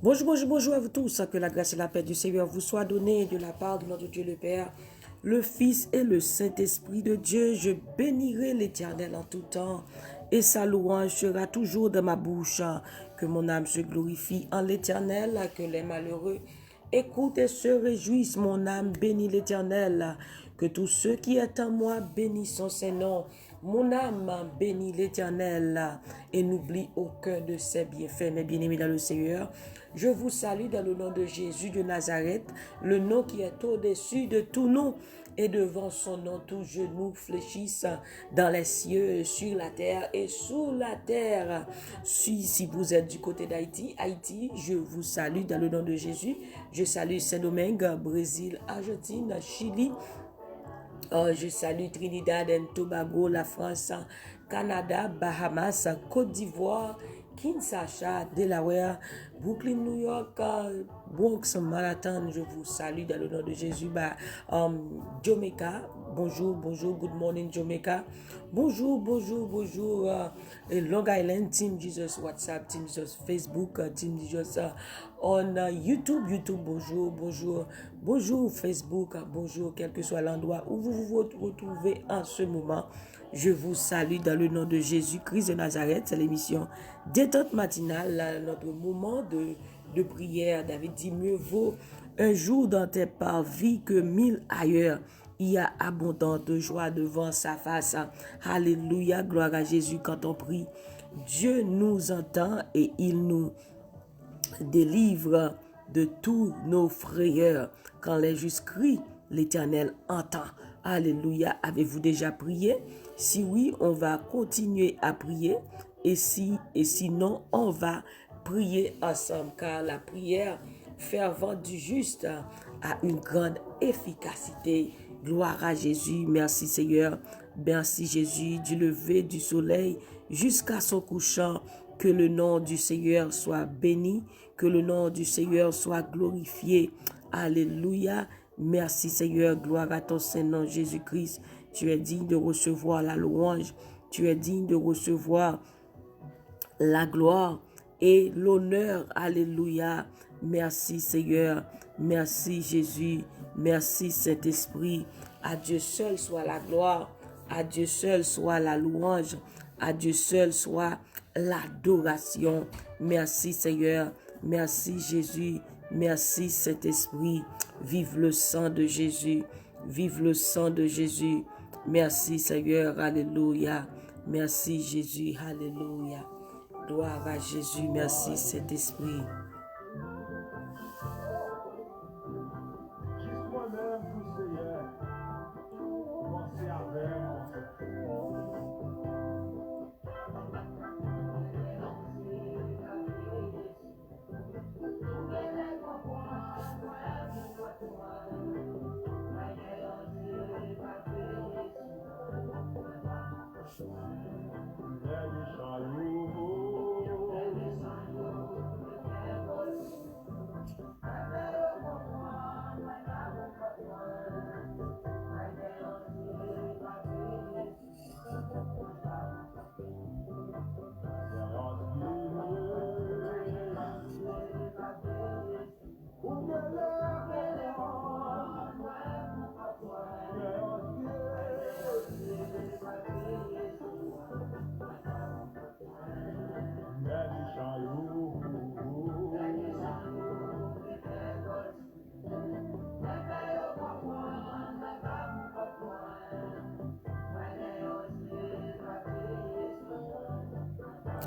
Bonjour, bonjour, bonjour à vous tous. Que la grâce et la paix du Seigneur vous soient données de la part de notre Dieu le Père, le Fils et le Saint-Esprit de Dieu. Je bénirai l'Éternel en tout temps et sa louange sera toujours dans ma bouche. Que mon âme se glorifie en l'Éternel, que les malheureux écoutent et se réjouissent. Mon âme bénit l'Éternel. Que tous ceux qui est en moi bénissent son Saint-Nom. Mon âme bénit l'Éternel et n'oublie aucun de ses bienfaits. Mes bien-aimés dans le Seigneur, je vous salue dans le nom de Jésus de Nazareth, le nom qui est au-dessus de tout nom. Et devant son nom, tous genoux fléchissent dans les cieux, sur la terre et sous la terre. Si vous êtes du côté Haïti, je vous salue dans le nom de Jésus. Je salue Saint-Domingue, Brésil, Argentine, Chili. Je salue Trinidad et Tobago, la France, Canada, Bahamas, Côte d'Ivoire, Kinshasa, Delaware, Brooklyn, New York, Bronx, Manhattan. Je vous salue dans le nom de Jésus. Jamaica, bonjour, bonjour, good morning Jamaica. Bonjour, bonjour, bonjour. Long Island, Team Jesus WhatsApp, Team Jesus Facebook, Team Jesus on YouTube, bonjour, bonjour, bonjour Facebook, bonjour, quel que soit l'endroit où vous vous retrouvez en ce moment. Je vous salue dans le nom de Jésus-Christ de Nazareth. C'est l'émission Détente matinale, notre moment de prière. David dit, mieux vaut un jour dans tes parvis que 1000 ailleurs. Il y a abondante de joie devant sa face. Alléluia, gloire à Jésus. Quand on prie, Dieu nous entend et il nous délivre de tous nos frayeurs. Quand les justes crient, l'Éternel entend. Alléluia. Avez-vous déjà prié? Si oui, on va continuer à prier. Et sinon, on va prier ensemble. Car la prière fervente du juste a une grande efficacité. Gloire à Jésus. Merci Seigneur. Merci Jésus. Du lever du soleil jusqu'à son couchant. Que le nom du Seigneur soit béni, que le nom du Seigneur soit glorifié. Alléluia. Merci Seigneur, gloire à ton Saint-Nom Jésus-Christ. Tu es digne de recevoir la louange, tu es digne de recevoir la gloire et l'honneur. Alléluia. Merci Seigneur, merci Jésus, merci Saint-Esprit. À Dieu seul soit la gloire, à Dieu seul soit la louange, à Dieu seul soit l'adoration. Merci Seigneur, merci Jésus, merci Saint-Esprit. Vive le sang de Jésus, vive le sang de Jésus. Merci Seigneur, alléluia. Merci Jésus, alléluia. Gloire à Jésus, merci Saint-Esprit.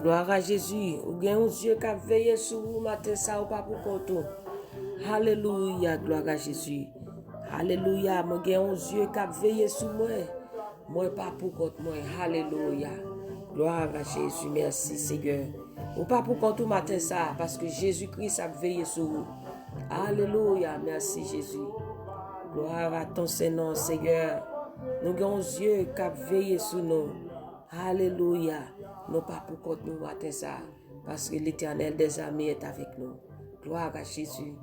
Gloire à Jésus. Ou bien un Dieu qui a veillé sur vous matin ça ou pas pour compte. Alléluia, gloire à Jésus. Alléluia, moi j'ai un Dieu qui a veillé sur moi. Moi pas pour compte moi. Alléluia. Gloire à Jésus, merci Seigneur. Ou pas pour compte matin ça parce que Jésus-Christ a veillé sur vous. Alléluia, merci Jésus. Gloire à ton Saint-Nom, Seigneur. Nous avons Dieu qui a veillé sur nous. Alléluia. Non pas pour compte nous matin ça, parce que l'Éternel des armées est avec nous. Gloire à Jésus.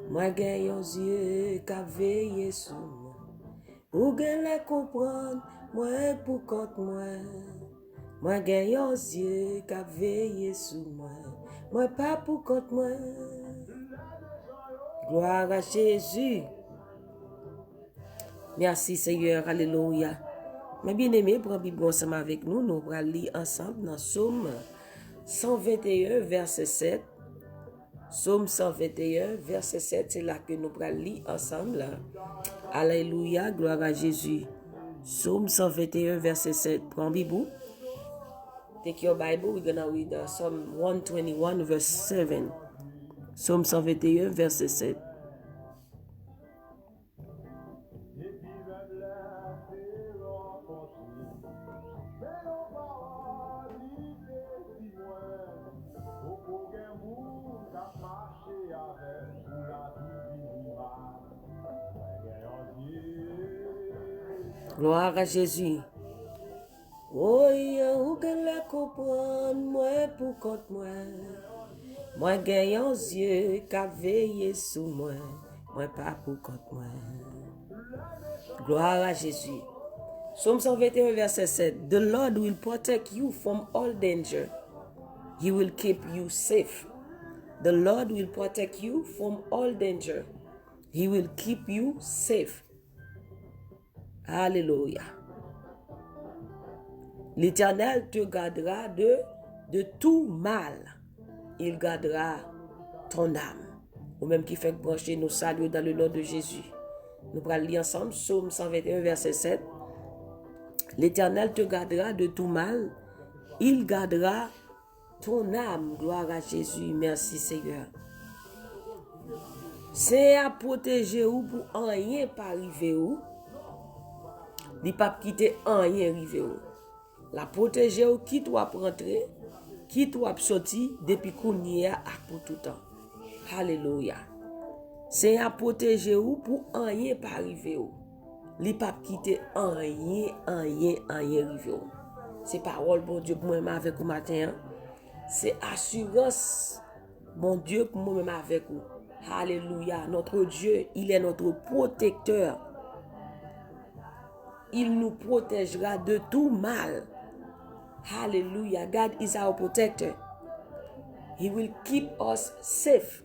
Moi j'ai un Dieu qui a veillé sur moi. Ou gen les comprendre, moi pour compte moi. Moi j'ai un Dieu qui a veillé sur moi. moi pas pour compte moi. Gloire à Jésus. Merci Seigneur, alléluia. Mes bien-aimés, prends Bible ensemble avec nous. Nous allons lire ensemble dans Psaume 121, verset 7. Psaume 121, verset 7, c'est là que nous allons lire ensemble. Alléluia, gloire à Jésus. Psaume 121, verset 7. Prends Bible. Take your Bible, we're going to read Psalm 121, verse 7. Psaume 121, verset 7. Gloire à Jésus. Oh, ou que la comprendre, moi pour compte moi. Moi gagne un yeux qu'a veillé sous moi. Moi pas pour compte moi. Gloire à Jésus. Psaume 121, verset 7. The Lord will protect you from all danger. He will keep you safe. The Lord will protect you from all danger. He will keep you safe. Alléluia. L'Éternel te gardera de tout mal. Il gardera ton âme. Ou même qui fait brancher nos saluts dans le nom de Jésus. Nous allons lire ensemble Psaume 121, verset 7. L'Éternel te gardera de tout mal. Il gardera ton âme. Gloire à Jésus. Merci Seigneur. C'est à protéger ou pour rien pas arriver ou. Il pas quitter rien arriver ou. La protéger ou qui doit rentrer, qui doit sortir depuis qu'on y est pour tout temps. Alléluia. C'est à protéger ou pour rien pas arriver ou. Il pas quitter rien arriver ou. C'est parole bon Dieu pour moi avec vous matin. C'est assurance mon Dieu pour moi-même avec vous. Alléluia. Notre Dieu, il est notre protecteur. Il nous protégera de tout mal. Hallelujah. God is our protector. He will keep us safe.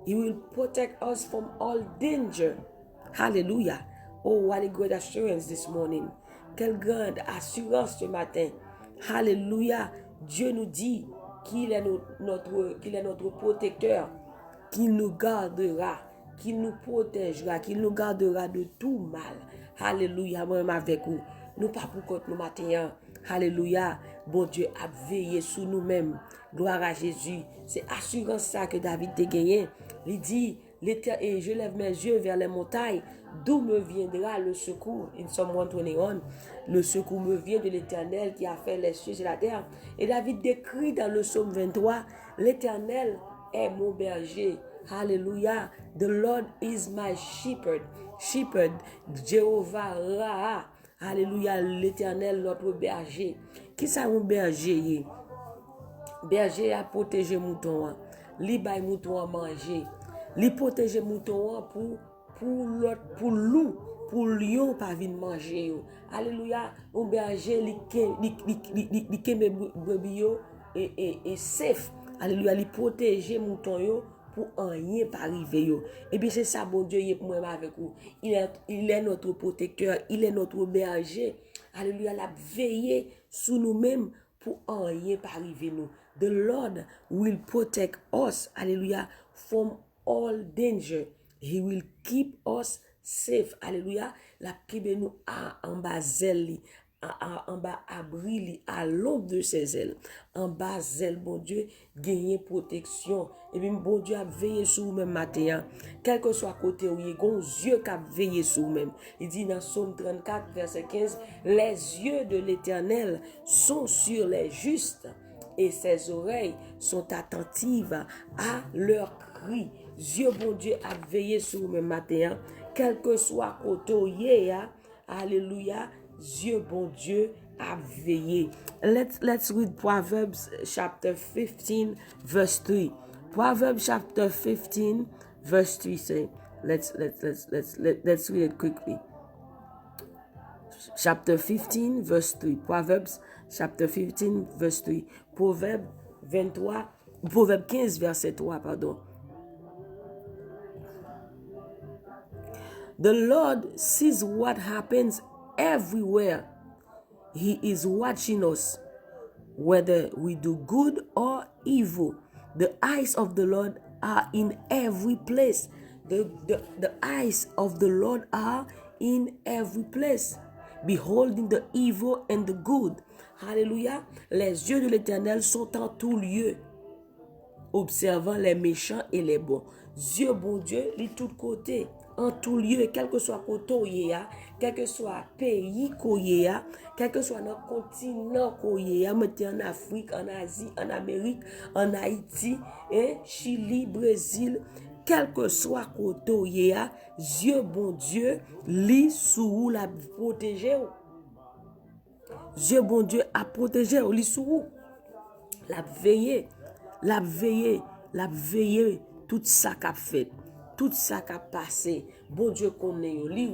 He will protect us from all danger. Hallelujah. Oh, what a great assurance this morning. Quelle grande assurance ce matin. Hallelujah. Dieu nous dit qu'il est notre protecteur, qu'il nous gardera, qu'il nous protégera, qu'il nous gardera de tout mal. Alléluia, moi-même avec vous. Nous pas pour compte nous matin. Alléluia. Bon Dieu a veillé sur nous-mêmes. Gloire à Jésus. C'est assurance ça que David a gagné. Il dit, et je lève mes yeux vers les montagnes, d'où me viendra le secours. In Psalm 121, le secours me vient de l'Éternel qui a fait les cieux et la terre. Et David décrit dans le psaume 23, l'Éternel est mon berger. Hallelujah. The Lord is my shepherd. Shepherd. Jéhovah Ra. Alléluia. L'Éternel, notre berger. Qui ça un berger? Berger a protégé mouton. Li bay mouton à manger. Li protège mouton pour loup, pour lion pas venir manger yo. Alléluia. Un berger li kembe brebis yo et safe. Alléluia, li protège mouton yo pour rien pas arriver yo. Et bien c'est ça bon Dieu est pour moi avec vous. Il est notre protecteur, il est notre berger. Alléluia, la veiller sur nous-mêmes pour rien pas arriver nous. The Lord will protect us, hallelujah, from all danger. He will keep us safe, hallelujah. La kibe nous en bas zèle, en bas abri, à l'ombre de ses ailes. En bas zèle, bon Dieu, gagner protection. Et bien, bon Dieu a veillé sur vous-même matin. Quel que soit côté où il y a un yeux qui a veillé sur vous-même. Il dit dans Psaume 34, verset 15, les yeux de l'Éternel sont sur les justes et ses oreilles sont attentives à leurs cris. Dieu, bon Dieu, a veillé sur vous-même matin. Quel que soit côté où il y a, alléluia, Dieu, bon Dieu, a veillé. Let's read Proverbs chapter 15, verse 3. Proverbs chapter 15, verse 3 say, let's read it quickly. Chapter 15, verse 3. Proverbs chapter 15, verse 3. Proverbe 23, Proverbe 15, verset 3, pardon. The Lord sees what happens everywhere. He is watching us, whether we do good or evil. The eyes of the Lord are in every place. The eyes of the Lord are in every place, beholding the evil and the good. Alléluia. Les yeux de l'Éternel sont en tout lieu, observant les méchants et les bons. Dieu, bon Dieu, de tout côté, en tout lieu, quel que soit côté, quel que soit pays, quel que soit notre continent, en Afrique, en Asie, en Amérique, en Haïti, Chili, Brésil, quel que soit côté, Dieu, bon Dieu, lui sous la protéger. Dieu, bon Dieu, a protégé, lui sous la veiller. La veiller, tout ça qu'a fait, tout ça qu'a passé. Bon Dieu connaît yo, li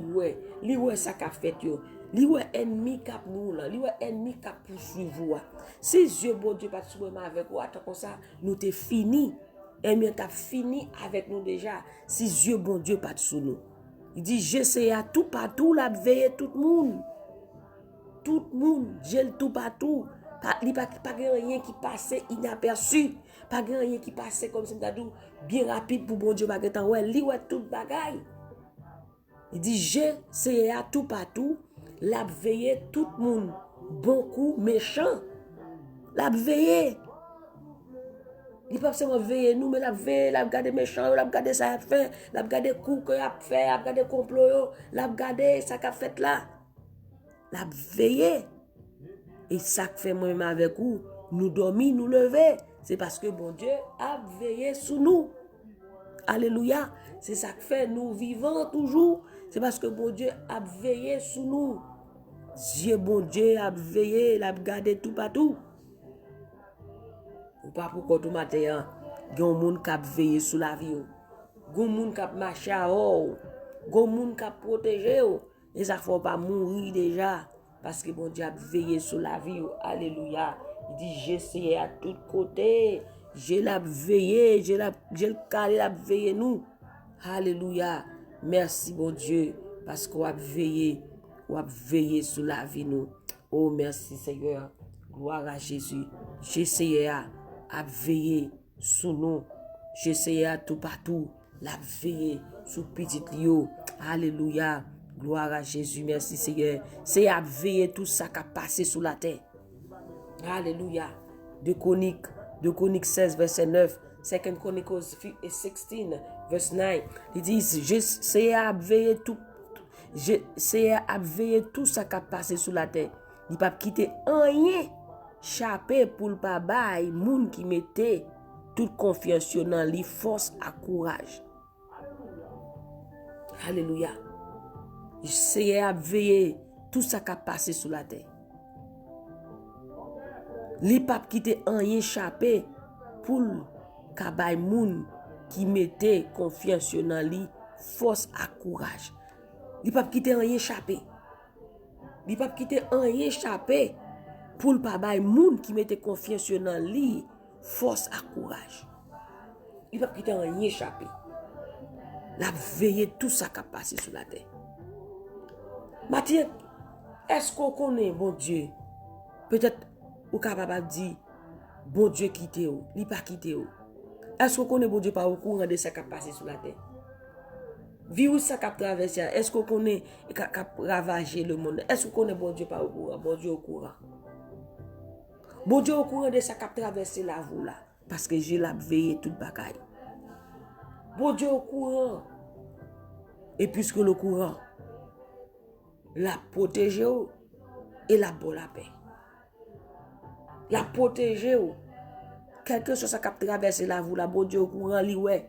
ouais ça qu'a fait yo. Li ouais ennemi cap nous là, li ouais ennemi cap poursuivre. Si Dieu bon Dieu pas soumet avec vous, attends comme ça, nous t'es fini. Ennemi t'a fini avec nous déjà. Si Dieu bon Dieu pas sous nous. Il dit j'essaie à tout partout la veiller tout le monde. Tout le monde, j'ai tout partout. Il n'y a pas rien qui passe inaperçu. Pas rien qui passe comme ça, bien rapide pour bon Dieu. Ouais, li ouais tout bagaille. Il dit, j'ai à tout partout, la veiller tout le monde. Bon coup, méchant. La veiller. Il ne peut pas seulement veiller nous, mais la veiller, la garder méchant, la garder ça a fait, la garder coup que a fait, la garder complot, la garder ça qu'a fait là. La veiller. Et ça que fait moi-même avec vous, nous dormir, nous lever. C'est parce que bon Dieu a veillé sur nous. Alléluia. C'est ça que fait nous vivons toujours. C'est parce que bon Dieu a veillé sur nous. Dieu, bon Dieu a veillé, il a gardé tout partout. Ou pas pourquoi tout matin, il y a un monde qui a veillé sur la vie. Il y a un monde qui a marché à haut. Il y a un monde qui a protégé. Et ça ne faut pas mourir déjà. Parce que bon Dieu a veillé sur la vie. Alléluia. Il dit, j'essaie à tous côtés. J'ai la veillé. J'ai le calé la veillé nous. Alléluia. Merci bon Dieu. Parce qu'on a veillé. On a veillé sur la vie nous. Oh merci Seigneur. Gloire à Jésus. J'essaie à veiller sur nous. J'essaie à tout partout. La veiller sur petit Lio. Alléluia. Gloire à Jésus, merci Seigneur. C'est à veiller tout ça qui a passé sur la terre. Alléluia. De Chroniques 16, verset 9. 2 Chronicles 16, verset 9. Il dit, c'est à veiller tout ça qui a passé sur la terre. Il ne peut pas quitter rien, chaper pour le bail, moun qui mettait toute confiance dans lui, force à courage. Alléluia. J'essaie à veiller tout ça qui a passé sur la terre. Les papes qui étaient en échappé pour kabay moun qui mettait confiance dans lui, force à courage. Les papes qui étaient en échappé. Les papes qui étaient en échappé pour le kabay moun qui mettait confiance dans lui, force à courage. Les papes qui étaient en échappé. La veiller tout ça qui a passé sur la terre. Mathieu, est-ce qu'on connaît bon Dieu? Peut-être ou capable de dire bon Dieu quitte ou, il pas quitte ou. Est-ce qu'on connaît bon Dieu pas au courant de ça qui a passé sur la terre? Virus ça qui a traversé, est-ce qu'on connaît qui a ravagé le monde? Est-ce qu'on connaît bon Dieu pas au courant? Bon Dieu au courant. Bon Dieu au courant de ça qui a traversé la voie là, parce que j'ai la veillé toute bagaille. Bon Dieu au courant. Et puisque le courant la protéger et la bonne la paix. La protéger, quelque chose qui a traversé la voie, la bon Dieu au courant, li ouais.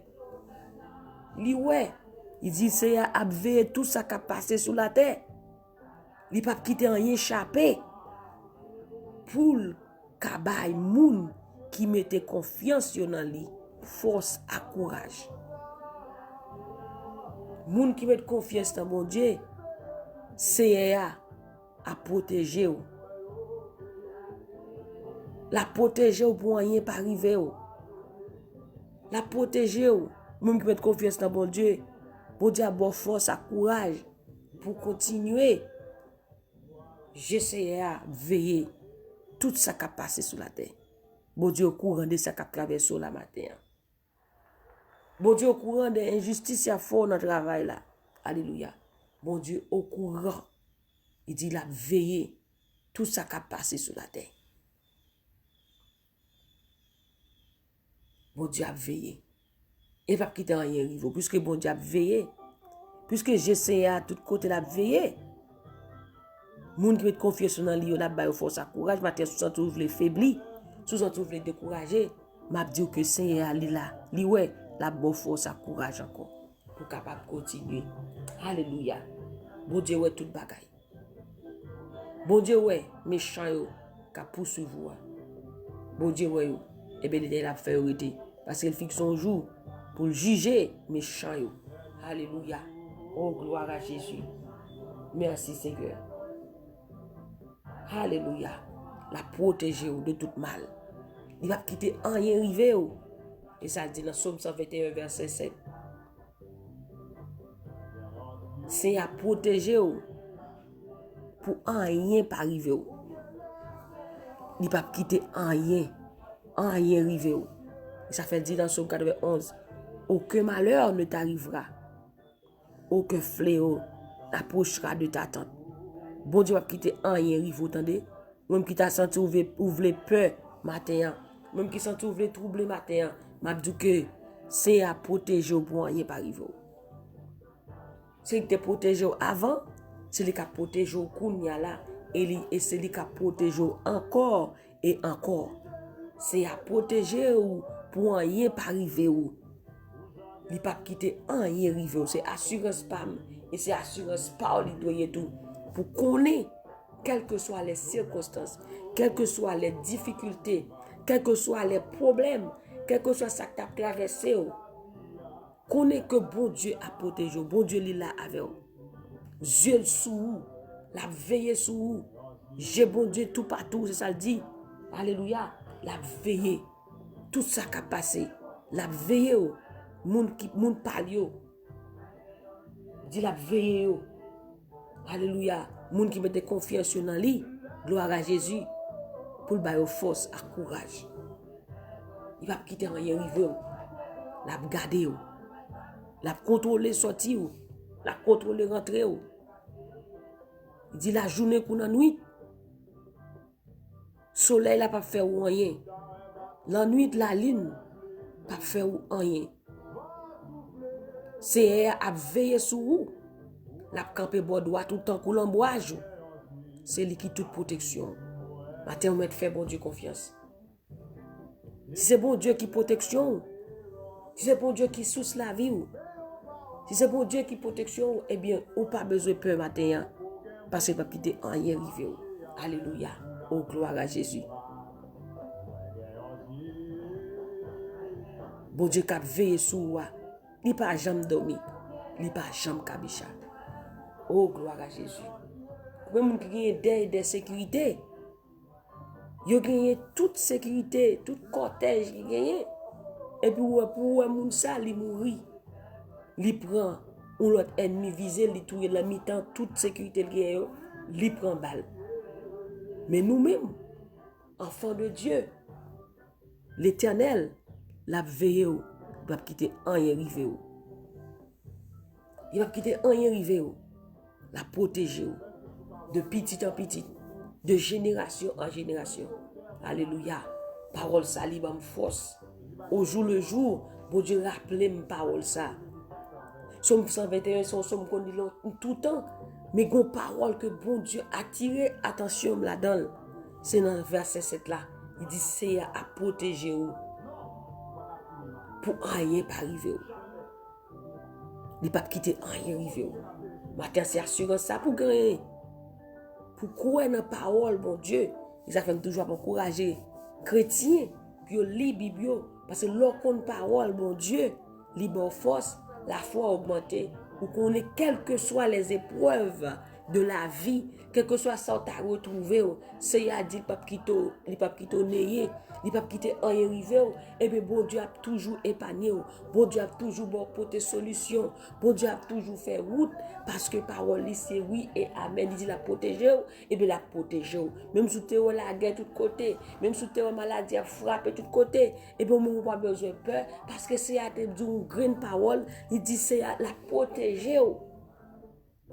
Il dit c'est à veiller tout ça qui a passé sur la terre. Il pas quitter en échappé pour kabay moun qui mettait confiance dans lui, force à courage. Moun qui met confiance dans mon Dieu, c'est à protéger la protéger pour rien pas arriver La protéger ou. Même qui mettre confiance dans bon Dieu. Bon Dieu a bonne force, a courage pour continuer. J'essaie à veiller tout ça qui a passé sur la terre. Bon Dieu au courant de ça qui a traversé la matin. Bon Dieu au courant de l'injustice à fort dans le travail là. Alléluia. Bon Dieu au courant. Il dit il a veillé tout ça qui a passé sur la terre. Bon Dieu a veillé. Et pas quitter rien arrive. Puisque bon Dieu a veillé. Puisque j'essaie à tout côté la veillé. Moun qui met confiance dans lui, la baille force à courage, matin sous sens ouvre les faiblis, sous sens ouvre les décourager, m'a dit que Seigneur li là, li ouais, la bonne force à courage encore pour capable continuer. Alléluia. Bon Dieu ouais toute bagaille. Bon Dieu ouais méchant yo ka poursuivre. Bon Dieu ouais et ben il a fait arrêter parce qu'il fixe son jour pour juger méchant yo. Alléluia. Oh gloire à Jésus. Merci Seigneur. Alléluia. La protéger de tout mal. Il va quitter rien rivé. Et ça dit dans Somme 121 verset 7. C'est à protéger pour rien pas arriver. Il va quitter rien rivé. Et ça fait dire dans Somme 91. Aucun malheur ne t'arrivera. Aucun fléau n'approchera de ta tente. Bon Dieu va quitter rien rive, attendez. Même qui t'a senti ouvrir peur matin, même qui senti ouvrir trouble matin, m'a dit que c'est à protéger pour rien pas arriver. C'est que te protéger avant, c'est lui qui protège au kounya là et c'est lui qui protège encore et encore. C'est à protéger pour rien pas arriver. Il pas quitter rien arriver, c'est assurance PAM et c'est assurance PAO il doit tout. Pour connaître, quelles que soient les circonstances, quelles que soient les difficultés, quels que soient les problèmes, quel que soit ça que tu as traversé, connais que bon Dieu a protégé, bon Dieu est là avec vous. Dieu sous vous, la veille sous vous. J'ai bon Dieu tout partout, c'est ça le dit. Alléluia, la veille, tout ça qui a passé, la veille, moun parle, dit la veille. Alléluia. Moun qui mette confiance dans lui, gloire à Jésus, pour le bailler force, à courage. Il va quitter rien rive, la garder, la contrôler sortir, la contrôler rentrer. Il dit la journée pour la nuit. Soleil la pas faire rien. La nuit la lune pas faire rien. C'est à veiller sur vous. La camper bord droit tout le temps pour l'emboise. C'est lui qui toute protection. Matin, on met fait bon Dieu confiance. Si c'est bon Dieu qui protection, si c'est bon Dieu qui source la vie, si c'est bon Dieu qui protection, eh bien, on pas besoin de peur matin. Parce que pas quitter rien arrivé. Alléluia. Oh, gloire à Jésus. Bon Dieu qui a veillé sur moi. Il n'a pas jamais dormi. Il n'a pas jamais cabicha. Oh, gloire à Jésus. Même qui a des sécurités. Il a gagné toute sécurité, tout cortège qui gagne. Et puis, pour moun ça, il mourit. Il prend, ou l'autre ennemi visé, il touille la mi-temps, toute sécurité qui gagne, il prend balle. Mais nous-mêmes, enfants de Dieu, l'Éternel, l'a veillé, il va quitter rien rivé. Il va quitter rien rivé. La protéger de petit en petit, de génération en génération. Alléluia. Parole ça, li bam force. Au jour le jour, bon Dieu rappelle ma parole ça. Somme 121, somme qu'on dit tout le temps. Mais gon parole que bon Dieu a tiré attention là-dedans. C'est dans le verset 7 là. Il dit c'est à protéger vous. Pour rien pas arriver. Il pas quitter rien arriver. Matin, c'est assurance ça pour gagner. Pour croire dans la parole, bon Dieu. Ils ont fait toujours encourager chrétiens qui lisent la Bible. Parce que lorsqu'on parole, bon Dieu, libre force, la foi augmentée. Ou qu'on ait quelles que soient les épreuves, de la vie, quel que soit ça t'a retrouvé, c'est à dire pas quitter, il pas quitter néé, il pas quitter en arrivé, et bien bon Dieu a toujours épargné, bon Dieu a toujours bon porter solution, bon Dieu a toujours fait route parce que parole c'est oui et amen, il dit la protéger et bien la protéger. Même si tu es la guerre de tous côtés, même si tu es maladie a frappé de tous côtés, et bien on n'a pas besoin de peur parce que c'est à dire une grande parole, il dit c'est à la protéger.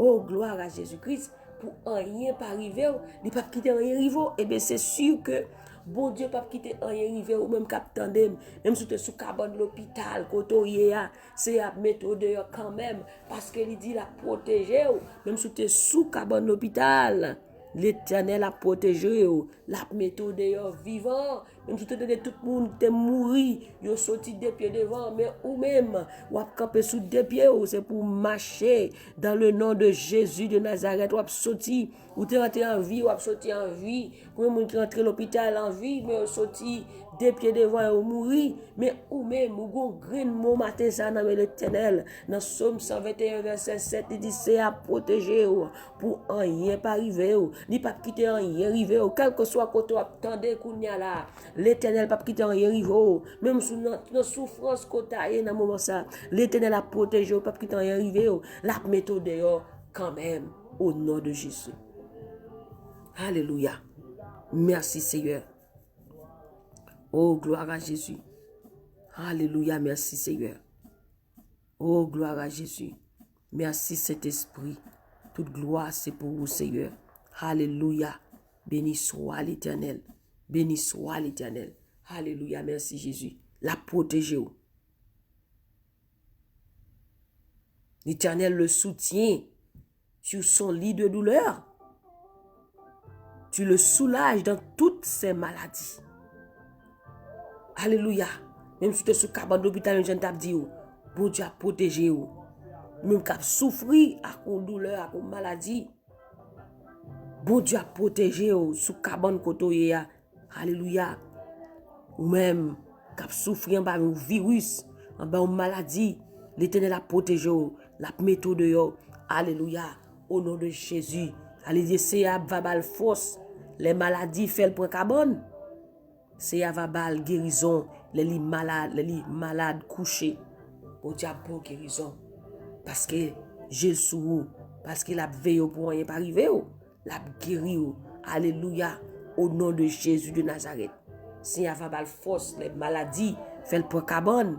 Oh, gloire à Jésus-Christ, pour rien pas arriver, il ne pas quitter rien arriver, et bien c'est sûr que bon Dieu pas quitter rien arriver, ou même capitaine, même si tu es sous cabane de l'hôpital, c'est la méthode quand même, parce qu'il dit la protéger, même si tu es sous cabane de l'hôpital. L'Éternel a protégé, la méthode vivant. Même si tout le monde est mort, il sorti des pieds devant, mais ou même, ou a campé sous des pieds, c'est pour marcher dans le nom de Jésus de Nazareth, ou a sorti, ou t'es rentré en vie, ou a sorti en vie, ou même qui rentré à l'hôpital en vie, mais sorti des pieds devant ou mourir, mais ou même, ou gon grain mot matin ça dans l'Éternel, dans Somme 121 verset 7, il dit c'est à protéger pour rien pas arriver, ni pas quitter rien arriver, quel que soit côté attendez qu'on y a là, l'Éternel pas quitter rien arriver, même sous notre souffrance côté dans moment ça, l'Éternel a protégé, pas quitter rien arriver, la méthode quand même au nom de Jésus. Alléluia. Merci Seigneur. Oh, gloire à Jésus. Alléluia, merci Seigneur. Oh, gloire à Jésus. Merci Saint-Esprit. Toute gloire, c'est pour vous, Seigneur. Alléluia. Béni soit l'Éternel. Béni soit l'Éternel. Alléluia, merci Jésus. La protéger. L'Éternel le soutient sur son lit de douleur. Tu le soulages dans toutes ses maladies. Alléluia. Même si tu es sous cabane d'hôpital, je t'ai dit, bon Dieu a protégé. Même si tu souffrir à cause de douleur, à cause de maladie, bon Dieu a protégé sous cabane côté. Alléluia. Ou même qui souffrir par un virus, par une maladie, l'Éternel a protégé. La méthode. Alléluia. Au nom de Jésus. Alléluia. C'est à Vabal force. Les maladies fait le point cabane. C'est à Vabal guérison. Les malades couchés. Bon Dieu a bon guérison. Parce que j'ai le sou. Parce qu'il a veillé pour rien pas arriver. L'a guéri. Alléluia. Au nom de Jésus de Nazareth. C'est à Vabal force. Les maladies fait le point cabane.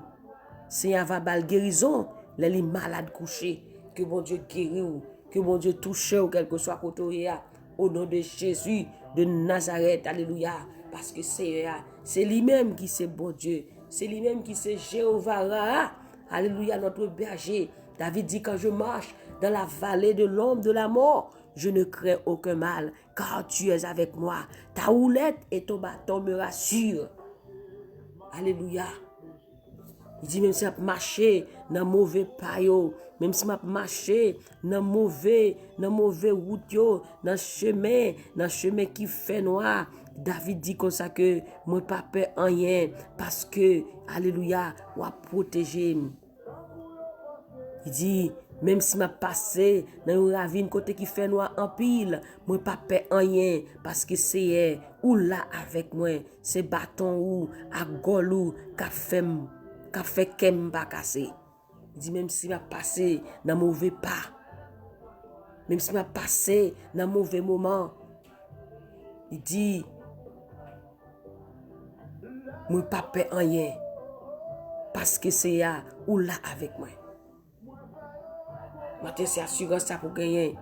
C'est à Vabal guérison. Les malades couchés. Que bon Dieu guérit. Que bon Dieu touche. Ou quel que soit côté. Au nom de Jésus de Nazareth. Alléluia. Parce que c'est lui-même qui c'est bon Dieu. C'est lui-même qui c'est Jéhovah Ra. Alléluia, notre berger. David dit, quand je marche dans la vallée de l'ombre de la mort, je ne crains aucun mal, car tu es avec moi. Ta houlette et ton bâton me rassurent. Alléluia. Il dit, même si je marche dans mauvais paillot, même si je marche dans mauvais route, dans chemin qui fait noir, David dit comme ça que moi pas peur en rien parce que alléluia, ou a protégé. Il dit même si m'a passé dans une ravine côté qui fait noir en pile, moi pas peur en rien parce que c'est ou là avec moi, c'est bâton ou à golou qu'a fait kem pas casser. Il dit même si m'a passé dans mauvais pas, même si m'a passé dans mauvais moment, il dit moi pas peur en rien parce que c'est ou là avec moi. Maintenant c'est assurance ça pour gagner.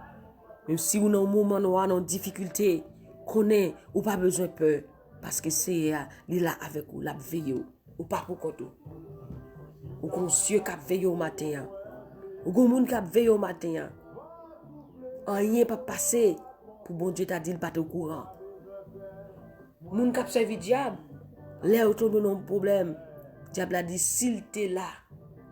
Même si vous dans un moment noir, dans difficulté, connaît ou pas besoin de peur parce que c'est là avec vous, la veille ou pas pour compte. Ou conscient qui veille au matin. Ou gon moun qui veille au matin. Rien pas passer pour bon Dieu t'a dit le pas au courant. Moun qui servi diable, là autour de nos problèmes. Diable a dit s'il t'est là,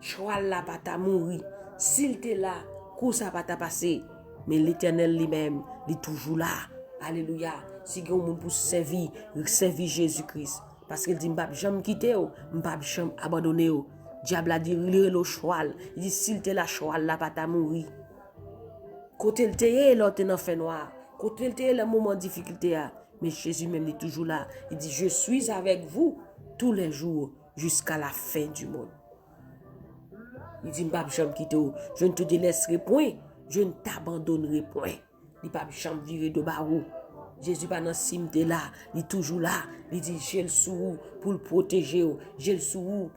choix là pas ta mourir. S'il t'est là, coup ça pas ta passer. Mais l'Éternel lui-même, il est toujours là. Alléluia. Si vous avez pour servir Jésus-Christ. Parce qu'il dit, je ne vais jamais quitter, je ne vais jamais abandonner. Diable a dit, le cheval. Il dit, s'il t'est là, cheval là, pas ta mourir. Côté le théâtre, l'autre est dans fait noir. Côté le théâtre, le moment de difficulté. Mais Jésus même est toujours là. Il dit, je suis avec vous tous les jours jusqu'à la fin du monde. Il dit, je ne te délaisserai point, je ne t'abandonnerai point. Il pas chambre virer de barreau. Jésus pas dans cimetière là, il est toujours là. Il dit, j'ai le sous pour le protéger, j'ai le sous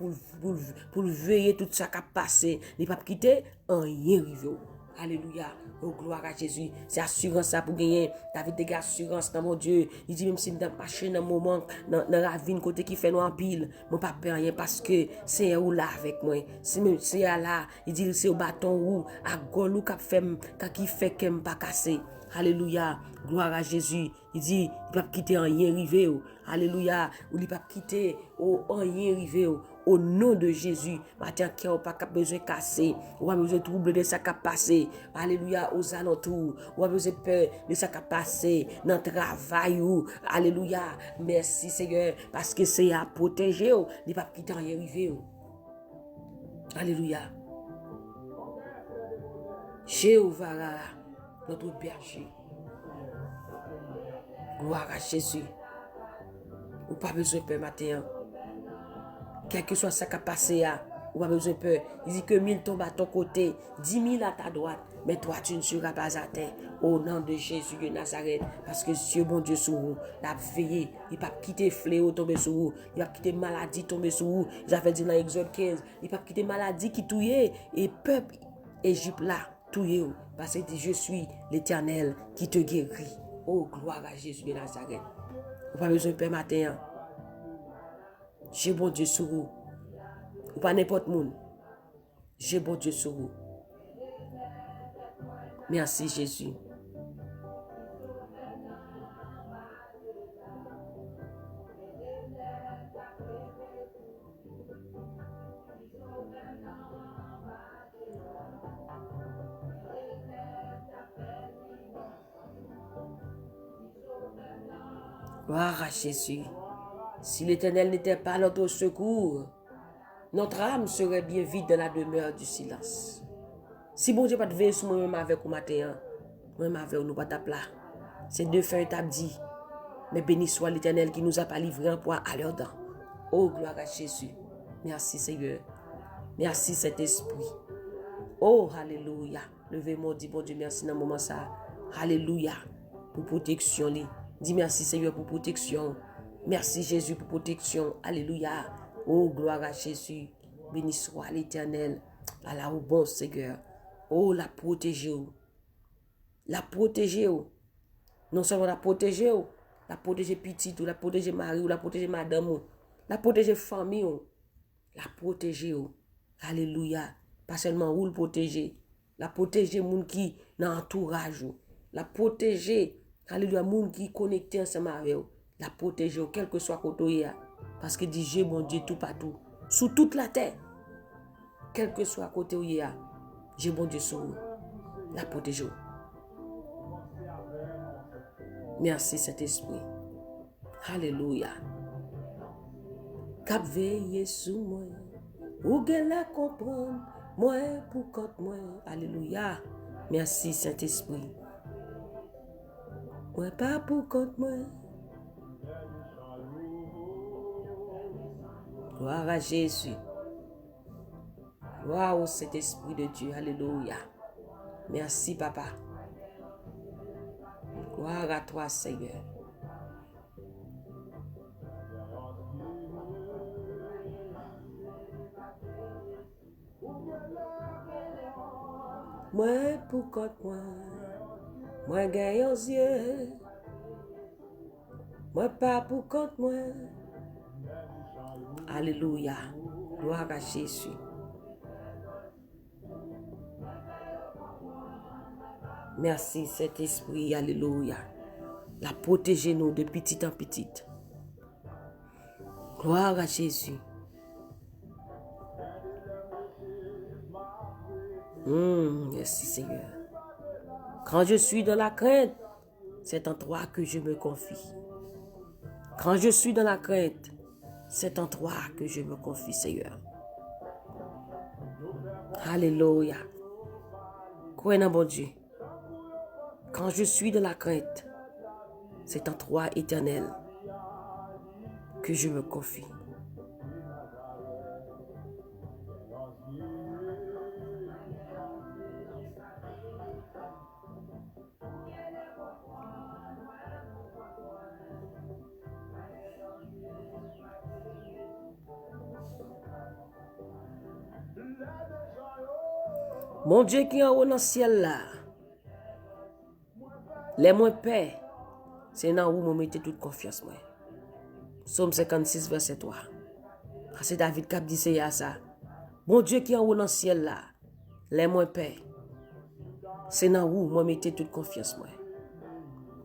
pour veiller tout ça qui a passé. Il pas quitter en rien rivé. Alléluia. Oh, gloire à Jésus. C'est assurance ça pour gagner. David des assurance dans mon Dieu. Il dit même si je marche dans un moment, dans la ravine côté qui fait noir pile, je ne pas peur rien parce que c'est où là avec moi. C'est là. Il dit c'est au bâton ou à golou qui fait que me pas casser. Alléluia. Gloire à Jésus. Il dit, il ne peut pas quitter en rien rivé. Alléluia. Ou il ne peut pas quitter en rien rivé. Au nom de Jésus, matin qui n'a pas besoin de casser, ou a besoin de troubler de ça qui a passé. Alléluia, aux alentours, ou a besoin de peur de ça qui a passé dans le travail. Alléluia, merci Seigneur, parce que c'est à protéger, il ne peut pas quitter en rien rivé. Alléluia. Jéhovah, notre berger. Gloire à Jésus. Ou pas besoin de peur matin. Quel que soit ça qui a passé, ou pas besoin de peur. Il dit que 1000 tombent à ton côté, 10 000 à ta droite, mais toi tu ne seras pas à terre. Au nom de Jésus de Nazareth, parce que Dieu, bon Dieu, sur vous, l'a veillé. Il ne va pas quitter fléau tomber sur vous. Il va pas quitter maladie tomber sur vous. Il avait dit dans Exode 15, il ne va pas quitter maladie qui touillait. Et peuple Égypte là, touillé. Parce qu'il dit, je suis l'Éternel qui te guérit. Oh, gloire à Jésus de Nazareth. Vous pas besoin de peur matin. J'ai bon Dieu sur vous. Ou pas n'importe monde. J'ai bon Dieu sur vous. Merci Jésus. Gloire à Jésus. Si l'Éternel n'était pas notre secours, notre âme serait bien vide dans la demeure du silence. Si bon Dieu pas de veiller sur moi-même avec au matin, moi-même avec nous pas tape là. C'est deux fins t'a dit. Mais béni soit l'Éternel qui nous a pas livré un poids à leur dent. Oh, gloire à Jésus. Merci Seigneur. Merci Saint-Esprit. Oh, alléluia. Levez-moi, dis bon Dieu, merci dans le moment ça. Alléluia. Pour protection. Dis merci Seigneur pour protection. Merci Jésus pour protection. Alléluia. Oh, gloire à Jésus. Béni soit l'Éternel. Allah au bon Seigneur. Oh, la protéger. La protéger. Non seulement la protéger. La protéger petite, ou la protéger mari, ou la protéger madame, ou la protéger famille. La protéger. Alléluia. Pas seulement ou le protéger. La protéger moun qui dans entourage. La protéger. Alléluia. Moun qui connecté ensemble avec vous. La protéger, quel que soit côté. Parce que dit j'ai mon Dieu tout partout. Sous toute la terre. Quel que soit côté où j'ai mon Dieu sur vous. La protéger. Merci Saint-Esprit. Alléluia. Cap veiller sous moi. Ou la comprendre. Moi pour compte moi. Alléluia. Merci Saint-Esprit. Moi pas pour compte moi. Gloire à Jésus. Gloire au Saint-Esprit de Dieu. Alléluia. Merci Papa. Gloire à toi Seigneur. Moi pour compte moi. Moi gagne aux yeux. Moi pas pour compte moi. Alléluia. Gloire à Jésus. Merci Saint-Esprit. Alléluia. La protégez-nous de petit en petit. Gloire à Jésus. Merci Seigneur. Quand je suis dans la crainte, c'est en toi que je me confie. Quand je suis dans la crainte, c'est en toi que je me confie, Seigneur. Alléluia. Croyez dans bon Dieu. Quand je suis dans la crainte, c'est en toi, Éternel, que je me confie. Mon Dieu qui est en haut dans le ciel là, les moins paix, c'est là où je mets toute confiance. Moi. Psaume 56, verset 3. C'est David qui a dit ça. Mon Dieu qui est en haut dans le ciel là, les moins paix, c'est là où je mets toute confiance. Moi.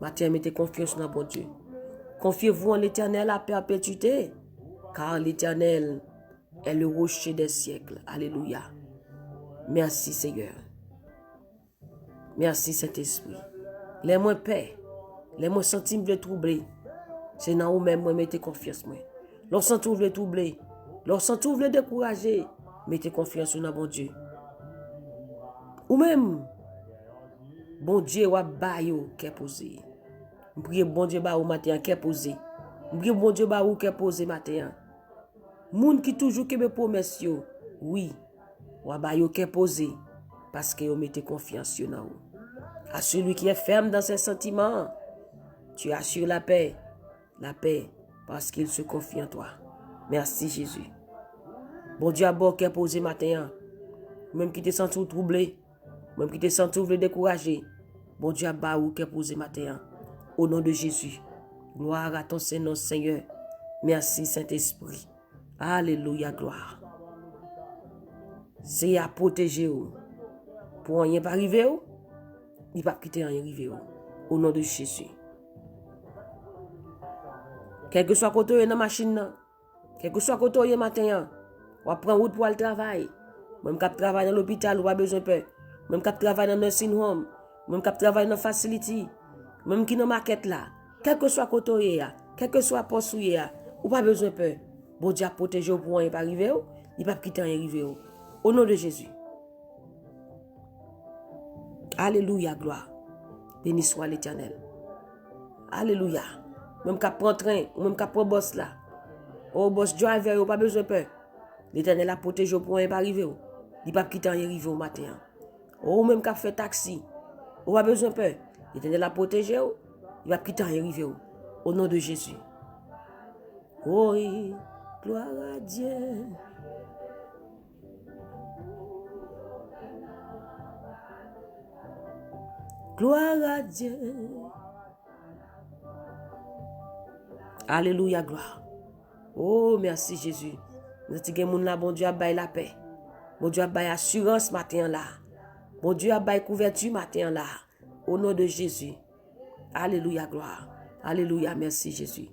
Matin, mettez confiance dans bon Dieu. Confiez-vous en l'Éternel à perpétuité, car l'Éternel est le rocher des siècles. Alléluia. Merci Seigneur. Merci Saint-Esprit. Les moins paix, les moins sentiments de troubler, c'est dans où même moi mettez confiance. Lorsqu'on trouve le troubler, lorsqu'on trouve le décourager, mettez confiance dans bon Dieu. Ou même, bon Dieu va bailler qui est posé. Je prie bon Dieu ba ou matin qui est posé. Je prie bon Dieu ba ou qui est posé matin. Moun qui toujours qui me promesse yo, oui, wa ba yo qui est posé parce que yo mettez confiance dans vous. À celui qui est ferme dans ses sentiments, tu assures la paix parce qu'il se confie en toi. Merci Jésus. Bon Dieu a bon qui est posé matin, même qui te sent tout troublé, même qui te sent tout découragé. Bon Dieu a ba ou qui est posé matin. Au nom de Jésus. Gloire à ton Seigneur, Seigneur. Merci Saint-Esprit. Alléluia, gloire. C'est à protéger vous. Pour rien pas arriver, il ne va pas quitter rien arriver. Au nom de Jésus. Quel que soit côté dans la machine, quel que soit côté matin, on va prendre route pour aller travailler. Même quand travaille dans l'hôpital, on n'a pas besoin de peur. Même quand travaille dans le nursing home, même quand travaille dans la facility, même qui dans la market là, quel que soit côté, quel que soit poste, on n'a pas besoin de peur. Bon Dieu a protégé pour rien pas arriver, il ne va pas quitter rien arriver. Au nom de Jésus. Alléluia, gloire. Béni soit l'Éternel. Alléluia. Même quand prend train, ou même quand prend boss là. Oh, boss driver, ou pas besoin de peur. L'Éternel a protégé pour rien pas arriver. Il ne va pas quitter rien arriver au matin. Oh, même quand fait taxi, ou pas besoin de peur. L'Éternel a protégé, il va pas quitter rien arriver. Au nom de Jésus. Oh, oui, gloire à Dieu. Gloire à Dieu. Alléluia, gloire. Oh, merci Jésus. Nous avons là, bon Dieu a baillé la paix. Bon Dieu a baillé assurance matin là. Bon Dieu a baillé couverture matin là. Au nom de Jésus. Alléluia, gloire. Alléluia, merci Jésus.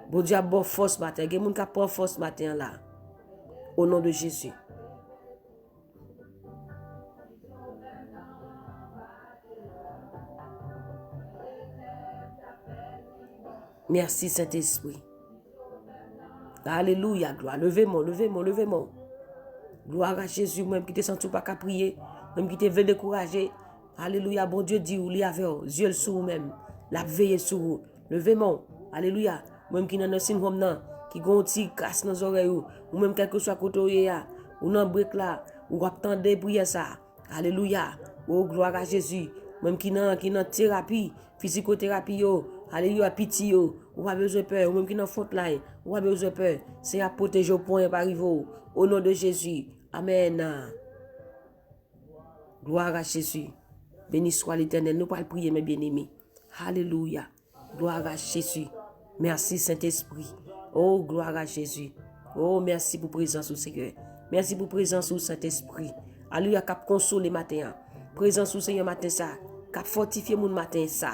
Bon Dieu a bonne force matin. Il y a des gens qui prennent force matin là. Au nom de Jésus. Merci Saint-Esprit. Alléluia, gloire. Levez-moi, levez-moi, levez-moi. Gloire à Jésus, même qui te sent tout pas qu'à prier, même qui te veut décourager. Alléluia, bon Dieu dit, ou li avec yeux sur vous-même, la veille sur vous. Levez-moi. Alléluia. Même qui n'a pas syndrome nan, qui gon ti casse dans les oreilles ou même quelque soit côté ou nan brique là, ou attendez prier ça. Alléluia. Oh gloire à Jésus. Même qui n'a thérapie, physicothérapie yo. Alléluia, pitié yo. Ou pas besoin de peur, ou même qui n'a faute là, ou pas besoin de peur. C'est à protéger au point par arriver au nom de Jésus. Amen. Gloire à Jésus. Béni soit l'Éternel. Nous allons prier mes bien-aimés. Alléluia. Gloire à Jésus. Merci Saint-Esprit. Oh, gloire à Jésus. Oh, merci pour présence au Seigneur. Merci pour présence au Saint-Esprit. Alléluia, cap consoler matin. Présence au Seigneur matin ça. Cap fortifier mon matin ça.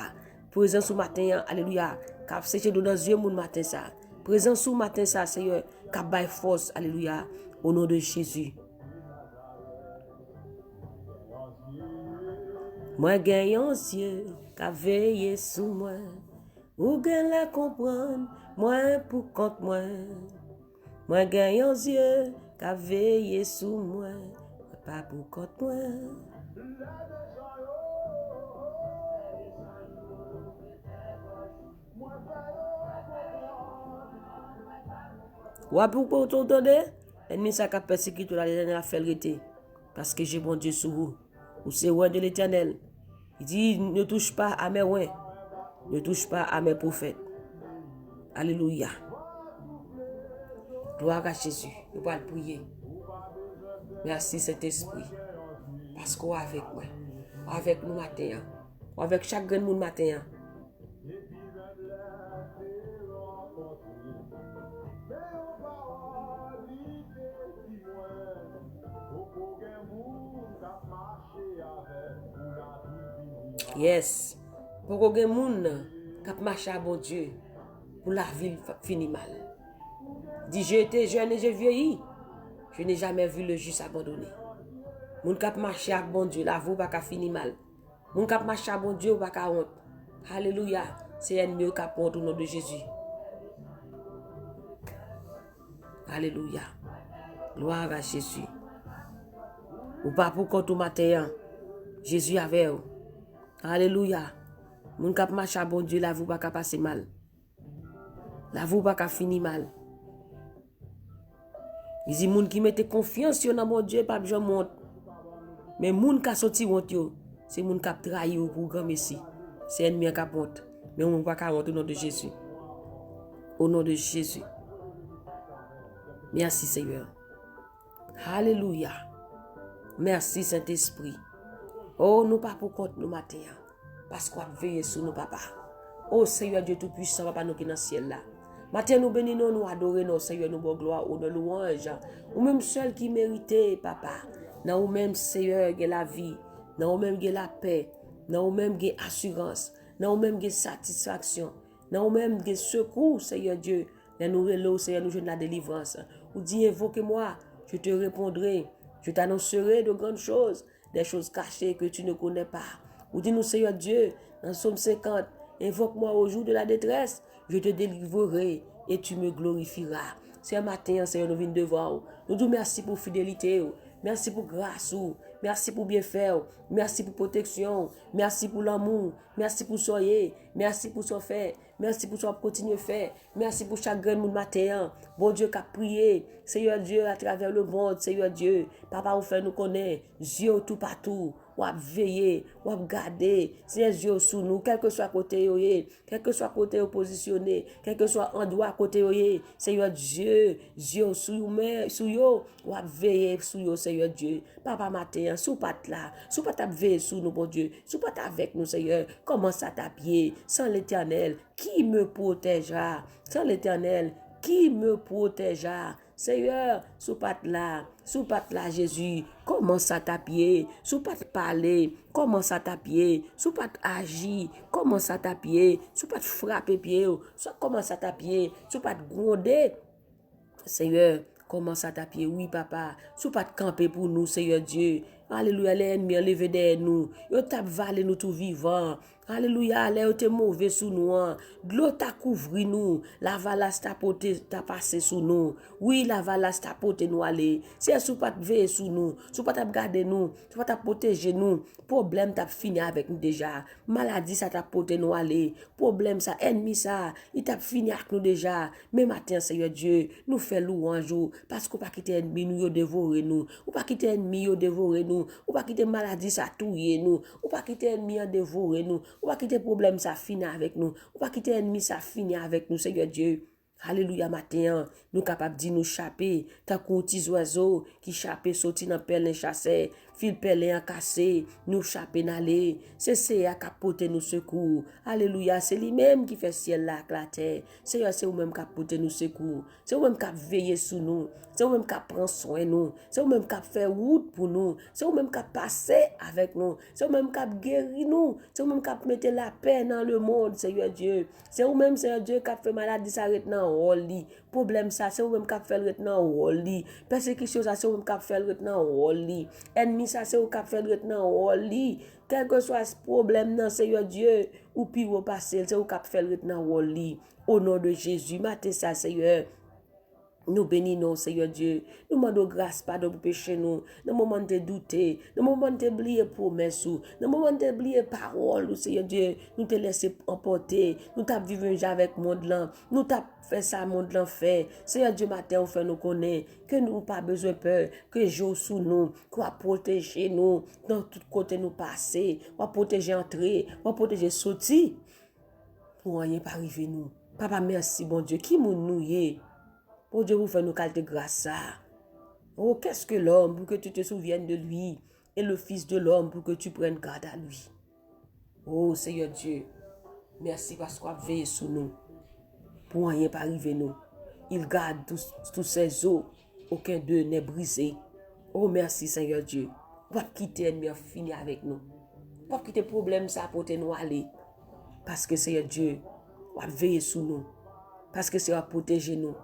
Présence au matin, alléluia. Cap sécher dans les yeux mon matin ça. Présence au matin ça, Seigneur. Cap bail force, alléluia. Au nom de Jésus. Moi gagne un Dieu qui a veillé sous moi. Ou gagne la comprendre, moi pour compte moi. Moi gagne un Dieu qui a veillé sous moi. Pas pour compte moi. Ou pour t'entendre, ennemi ça qu'a persécuté la dernière fait le parce que j'ai bon Dieu sur vous. Vous c'est roi de l'Éternel. Il dit ne touche pas à mes rois, ne touche pas à mes prophètes. Alléluia. Gloire à Jésus. Nous allons prier. Merci Saint-Esprit. Parce qu'on est avec moi. Avec nous matin. Avec chaque grand monde matin. Yes. Pour que les gens qui marchent à bon Dieu, pour la vie finit mal. Dit, j'ai été jeune et j'ai vieilli. Je n'ai jamais vu le juste abandonné. Moun kap marche à bon Dieu, la vie pas finir mal. Moun kap marche à bon Dieu, pas honte. Alléluia. C'est ennemi qui honte au nom de Jésus. Alléluia. Gloire à Jésus. Ou pas pour compte au matin. Jésus avec vous. Alléluia. Moun kap marche à bon Dieu, la vie pas passer mal. La vie pas finir mal. Il dit moun qui mette confiance dans mon Dieu pas besoin monte. Mais moun qui sorti honte yo, c'est moun qui trahi pour grand messie. C'est ennemi qui honte. Mais on pas honte au nom de Jésus. Au nom de Jésus. Merci Seigneur. Alléluia. Merci Saint-Esprit. Oh, nous pas pour compte nous matin. Parce qu'on veille sur nous, papa. Oh, Seigneur Dieu Tout-Puissant, papa, nous qui dans le ciel là. Matin, nous bénissons, nous adorons, Seigneur, nous bon gloire, nous louange. Ou même seul qui méritait, papa. Dans ou même, Seigneur, qui la vie. Dans ou même, qui la paix. Dans ou même, qui assurance. Dans ou même, qui satisfaction. Dans ou même, qui secours, Seigneur Dieu. Dans nous relos, Seigneur, nous jouons la délivrance. Ou dit, invoquez-moi, je te répondrai. Je t'annoncerai de grandes choses, des choses cachées que tu ne connais pas. Ou dis-nous, Seigneur Dieu, dans Somme 50, invoque-moi au jour de la détresse, je te délivrerai et tu me glorifieras. C'est un matin, Seigneur, nous venons devant vous. Nous disons merci pour fidélité, merci pour grâce, merci pour bienfait, merci pour protection, merci pour l'amour, merci pour soyer, merci pour son fait, merci pour son continuer faire, merci pour chaque grand monde matin. Bon Dieu qui a prié, Seigneur Dieu, à travers le monde, Seigneur Dieu, Papa, vous fait nous connaître, Dieu tout partout. Ou à veiller, ou à garder, c'est yeux sous nous, quel que soit côté quel que soit côté positionné, quel que soit endroit côté Seigneur Dieu, Dieu sous yo, ou à veiller sous yo, Seigneur Dieu. Papa matin, sous pas là, sous pas veiller sous nous, bon Dieu, sous pas avec nous, Seigneur. Comment ça t'appuyer sans l'Éternel, qui me protégera? Sans l'Éternel, qui me protégera? Seigneur, sous pas là, Jésus, commence à t'appuyer, sous pas parler, commence à t'appuyer, sous pas agir, commence à t'appuyer, sous pas frapper pied, commence à t'appuyer, sous pas gronder. Seigneur, commence à t'appuyer, oui papa, sous pas camper pour nous, Seigneur Dieu. Alléluia, les ennemis enlevés derrière nous, yo t'a valé nous tout vivant. Alléluia, les yo te mauvais sous nous, de l'eau t'a couvri nous, la valasse t'a porté, t'a passé sous nous. Oui, la valasse t'a porté nous aller. C'est sous pas veiller sous nous, sous pas t'a garder nous, sous pas t'a protéger nous. Problème t'a fini avec nous déjà. Maladie ça t'a porté nous aller. Problème ça, ennemi ça, il t'a fini avec nous déjà. Mais matin, Seigneur Dieu, nous fait louange parce qu'on pas quitter ennemi nous yo dévorer nous. Ou pas quitter ennemi yo dévorer nous. Ou pas quitter maladie ça touyer nous. Ou pas quitter ennemi yo dévorer nous. Ou pas quitter problème ça finir avec nous. Ou pas quitter ennemi ça finir avec nous, Seigneur Dieu. Alléluia matin, nous capables de nous chapper, tant qu'on petit oiseau qui chape sorti dans pelin chassé, fil pelin cassé, nous chapper n'aller, c'est à capoter nous secours. Alléluia, c'est lui-même qui fait ciel là la terre. C'est lui-même qui capoter nous secours. C'est lui-même qui veiller sur nous. C'est lui-même qui prend soin de nous. C'est lui-même qui fait route pour nous. C'est lui-même qui passe avec nous. C'est lui-même qui guérit nous. C'est lui-même qui mettre la paix dans le monde, Seigneur Dieu. C'est lui-même, Seigneur Dieu, qui fait maladie s'arrête dans Oli. Problème ça, c'est vous-même qui fait le retenant Oli. Persécution ça, c'est vous-même qui fait le retenant Oli. Ennemi ça, c'est vous qui fait le retenant Oli. Quel que soit ce problème, non, Seigneur Dieu, ou puis vous passez, c'est vous qui fait le retenant Oli. Au nom de Jésus, matin ça, Seigneur. Nous bénissons, Seigneur Dieu. Nous demandons grâce, pardon pour péché nous. Dans le moment de douter, dans le moment d'oublier promesses, dans le moment d'oublier paroles, Seigneur Dieu, nous te laisser emporter. Nous t'avons vécu avec le monde là. Nous t'avons fait ça, le monde là fait. Seigneur Dieu, matin, on fait nous connaître que nous n'avons pas besoin de peur, que Dieu sous nous, qu'on va protéger nous, dans tout côté nous passer, on va protéger entrer, on va protéger sortir. Pour rien pas arriver nous. Papa, merci, bon Dieu, qui nous est. Oh Dieu, vous faites nous calter grâce à. Oh, qu'est-ce que l'homme pour que tu te souviennes de lui et le Fils de l'homme pour que tu prennes garde à lui. Oh Seigneur Dieu, merci parce qu'on a veillé sur nous. Pour rien pas arriver nous. Il garde tous ses os. Aucun d'eux n'est brisé. Oh merci Seigneur Dieu. On va quitter l'ennemi fini avec nous. On va quitter le problème ça pour nous aller. Parce que Seigneur Dieu, on va veiller sur nous. Parce que c'est va protéger nous.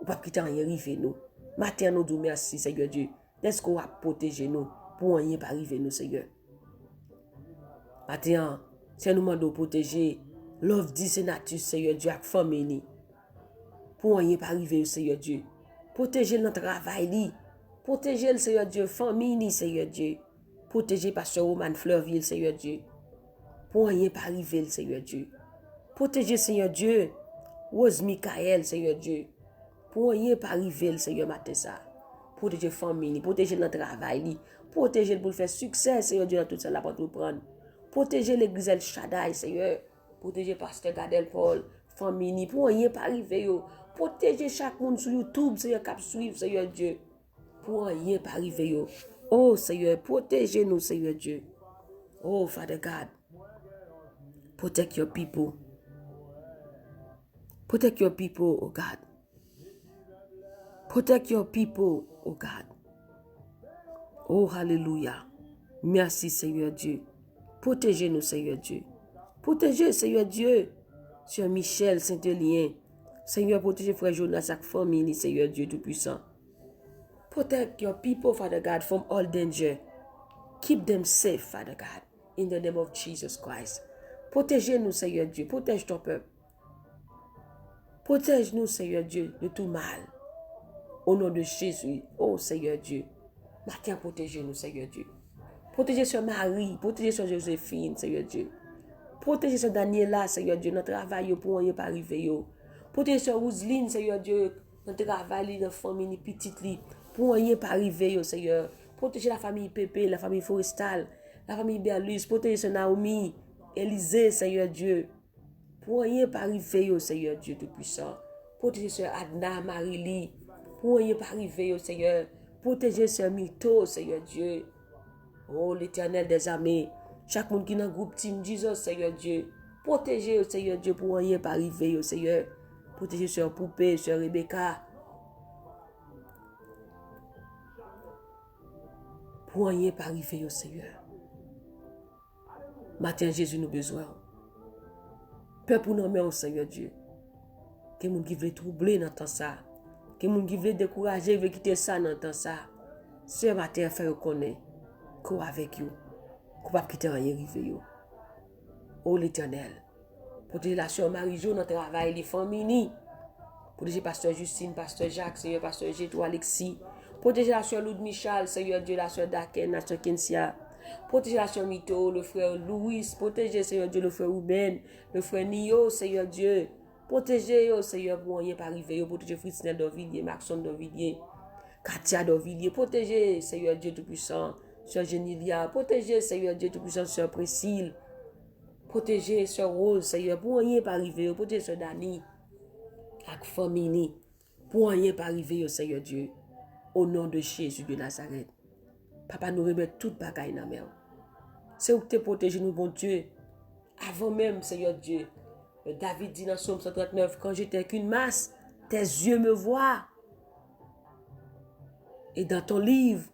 On va quitter rien arriver nous. Matin nous disons merci Seigneur Dieu. Est-ce qu'on va protéger nous pour rien pas arriver nous Seigneur. Matin, c'est nous demandons protéger l'offre dit sénatus Seigneur Dieu avec famille. Pour rien pas arriver Seigneur Dieu. Protéger notre travail. Protéger le Seigneur Dieu, famille Seigneur Dieu. Protéger pasteur Roman Fleurville Seigneur Dieu. Pour rien pas arriver Seigneur Dieu. Protéger Seigneur Dieu. Rose Michael Seigneur Dieu. Pour rien pas arriver, Seigneur, matin ça. Protéger la famille, protéger notre travail, protéger pour faire succès, Seigneur Dieu, dans tout ça, là, pour nous prendre. Protéger l'église El Shaddai, Seigneur. Protéger pasteur Gadel Paul, famille, pour rien pas arriver, yo. Protéger chaque monde sur YouTube, Seigneur, cap suivre, Seigneur Dieu. Pour rien pas arriver, yo. Oh, Seigneur, protégez-nous, Seigneur Dieu. Oh, Father God. Protect your people. Protect your people, oh God. Protect your people, oh God. Oh, hallelujah. Merci, Seigneur Dieu. Protégez-nous, Seigneur Dieu. Protégez, Seigneur Dieu. Seigneur Michel Saint-Elien. Seigneur, protégez frère Jonas, sa famille, Seigneur Dieu Tout-Puissant. Protect your people, Father God, from all danger. Keep them safe, Father God, in the name of Jesus Christ. Protégez-nous, Seigneur Dieu. Protège ton peuple. Protège-nous, Seigneur Dieu, de tout mal. Au nom de Jésus, oh Seigneur Dieu, matin protégez-nous, Seigneur Dieu. Protégez sur Marie, protégez sur Joséphine, Seigneur Dieu. Protégez sur Daniela, Seigneur Dieu, notre travail pour rien pas arriver. Protégez sur Roseline, Seigneur Dieu, notre travail, notre famille, petite, pour rien pas arriver, Seigneur. Protégez la famille Pépé, la famille Forestal, la famille Berlus, protégez sur Naomi, Élisée, Seigneur Dieu. Pour rien pas arriver, Seigneur Dieu Tout-Puissant. Protégez sur Adna, Marie-Lie. Pour rien pas arriver, Seigneur. Protégez ce mytho, Seigneur Dieu. Oh, l'Éternel des armées. Chaque monde qui est dans le groupe Team Jesus, Seigneur Dieu. Protégez, Seigneur Dieu, pour rien pas arriver, Seigneur. Protégez Sœur Poupée, Sœur Rebecca. Pour rien pas arriver, Seigneur. Matin, Jésus nous besoin. Peuple pour nous, mais Seigneur Dieu. Que monde qui veut troubler dans temps ça. Que moun qui veut décourager, veut quitter ça dans temps ça. Ce matin, fait reconnaître qu'on avec vous. Qu'on va quitter rien arriver yo. Oh l'Éternel. Protéger la sœur Marie-Jo dans le travail, les familles. Protéger pasteur Justine, pasteur Jacques, Seigneur, pasteur Géto, Alexis. Protéger la sœur Loud Michal, Seigneur Dieu, la sœur Daken, la sœur Kensia. Protéger la sœur Mito, le frère Louis. Protéger, Seigneur Dieu, le frère Ruben, le frère Nio, Seigneur Dieu. Protégez, Seigneur, pour rien pas arriver. Protégez Fritznel d'Orvilliers, Maxon d'Orvilliers, Katia d'Orvilliers. Protégez, Seigneur Dieu Tout-Puissant, Sœur Genilia. Protégez, Seigneur Dieu Tout-Puissant, Sœur Priscille. Protégez, Sœur Rose, Seigneur, pour rien pas arriver. Protégez, Sœur Dani, avec famille. Pour rien pas arriver, Seigneur Dieu. Au nom de Jésus de Nazareth. Papa, nous remet toute bagaille dans la main. C'est où que tu protèges nous, bon Dieu. Avant même, Seigneur Dieu. David dit dans Psaume 139, quand j'étais qu'une masse, tes yeux me voient. Et dans ton livre,